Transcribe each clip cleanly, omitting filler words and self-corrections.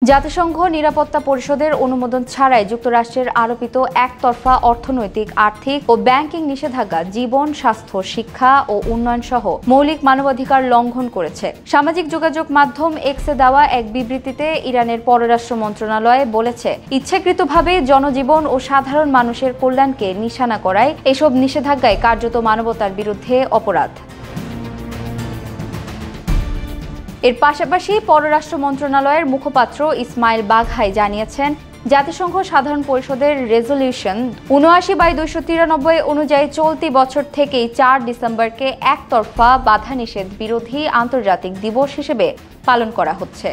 জাতিসংঘ নিরাপত্তা পরিষদের অনুমোদন ছাড়াই যুক্তরাষ্ট্রের আরোপিত একতরফা অর্থনৈতিক, আর্থিক ও ব্যাংকিং নিষেধাজ্ঞা জীবন, স্বাস্থ্য, শিক্ষা ও উন্নয়ন সহ মৌলিক মানবাধিকার লঙ্ঘন করেছে। সামাজিক যোগাযোগ মাধ্যম এক্সে দেওয়া এক বিবৃতিতে ইরানের পররাষ্ট্র মন্ত্রণালয় বলেছে, ইচ্ছাকৃতভাবে জনজীবন ও সাধারণ মানুষের কল্যাণকে নিশানা করায় এসব নিষেধাজ্ঞায় কার্যত মানবতার বিরুদ্ধে অপরাধ। এর পাশাপাশি পররাষ্ট্র মন্ত্রণালয়ের মুখপাত্র ইসমাইল বাঘাই জানিয়েছেন, জাতিসংঘ সাধারণ পরিষদের রেজলিউশন ৭৯/২৯৩ অনুযায়ী চলতি বছর থেকেই ৪ ডিসেম্বরকে একতরফা বাধা নিষেধ বিরোধী আন্তর্জাতিক দিবস হিসেবে পালন করা হচ্ছে।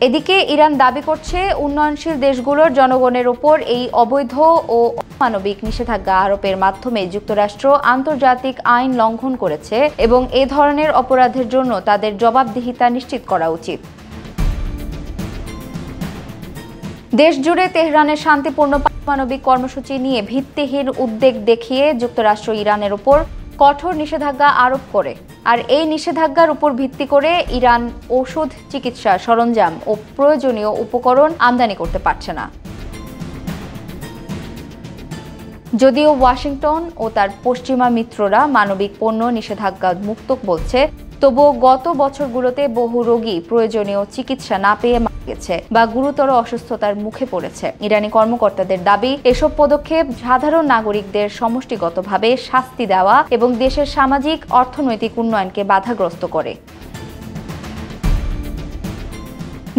এদিকে ইরান দাবি করছে, উন্নয়নশীল দেশগুলোর জনগণের ওপর এই অবৈধ ও অমানবিক নিষেধাজ্ঞা আরোপের মাধ্যমে যুক্তরাষ্ট্র আন্তর্জাতিক আইন লঙ্ঘন করেছে এবং এ ধরনের অপরাধের জন্য তাদের জবাবদিহিতা নিশ্চিত করা উচিত। দেশজুড়ে তেহরানের শান্তিপূর্ণ পারমাণবিক কর্মসূচি নিয়ে ভিত্তিহীন উদ্বেগ দেখিয়ে যুক্তরাষ্ট্র ইরানের উপর কঠোর নিষেধাজ্ঞা আরোপ করে। আর এই নিষেধাজ্ঞার উপর ভিত্তি করে ইরান ওষুধ, চিকিৎসা সরঞ্জাম ও প্রয়োজনীয় উপকরণ আমদানি করতে পারছে না। যদিও ওয়াশিংটন ও তার পশ্চিমা মিত্ররা মানবিক পণ্য নিষেধাজ্ঞা মুক্ত বলছে, তবুও গত বছরগুলোতে বহু রোগী প্রয়োজনীয় চিকিৎসা না পেয়ে মারা গেছে বা গুরুতর অসুস্থতার মুখে পড়েছে। ইরানি কর্মকর্তাদের দাবি, এসব পদক্ষেপ সাধারণ নাগরিকদের সমষ্টিগতভাবে শাস্তি দেওয়া এবং দেশের সামাজিক অর্থনৈতিক উন্নয়নকে বাধাগ্রস্ত করে।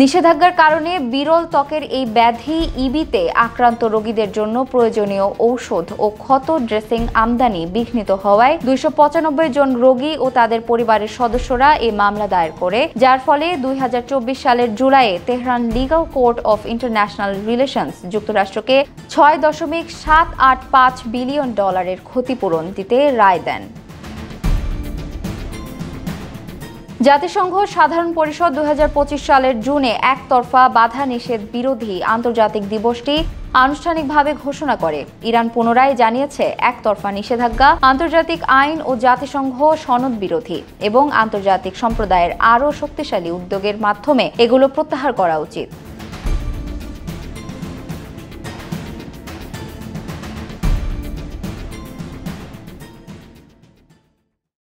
নিষেধাজ্ঞার কারণে বিরল ত্বকের এই ব্যাধি ইবিতে আক্রান্ত রোগীদের জন্য প্রয়োজনীয় ঔষধ ও ক্ষত ড্রেসিং আমদানি বিঘ্নিত হওয়ায় ২৯৫ জন রোগী ও তাদের পরিবারের সদস্যরা এই মামলা দায়ের করে, যার ফলে ২০২৪ সালের জুলাইয়ে Tehran legal court of international relations যুক্তরাষ্ট্রকে $৬.৭৮৫ বিলিয়ন ক্ষতিপূরণ দিতে রায় দেন। জাতিসংঘ সাধারণ পরিষদ ২০২৫ সালের জুনে একতরফা বাধা নিষেধ বিরোধী আন্তর্জাতিক দিবসটি আনুষ্ঠানিকভাবে ঘোষণা করে। ইরান পুনরায় জানিয়েছে, একতরফা নিষেধাজ্ঞা আন্তর্জাতিক আইন ও জাতিসংঘ সনদ বিরোধী এবং আন্তর্জাতিক সম্প্রদায়ের আরও শক্তিশালী উদ্যোগের মাধ্যমে এগুলো প্রত্যাহার করা উচিত।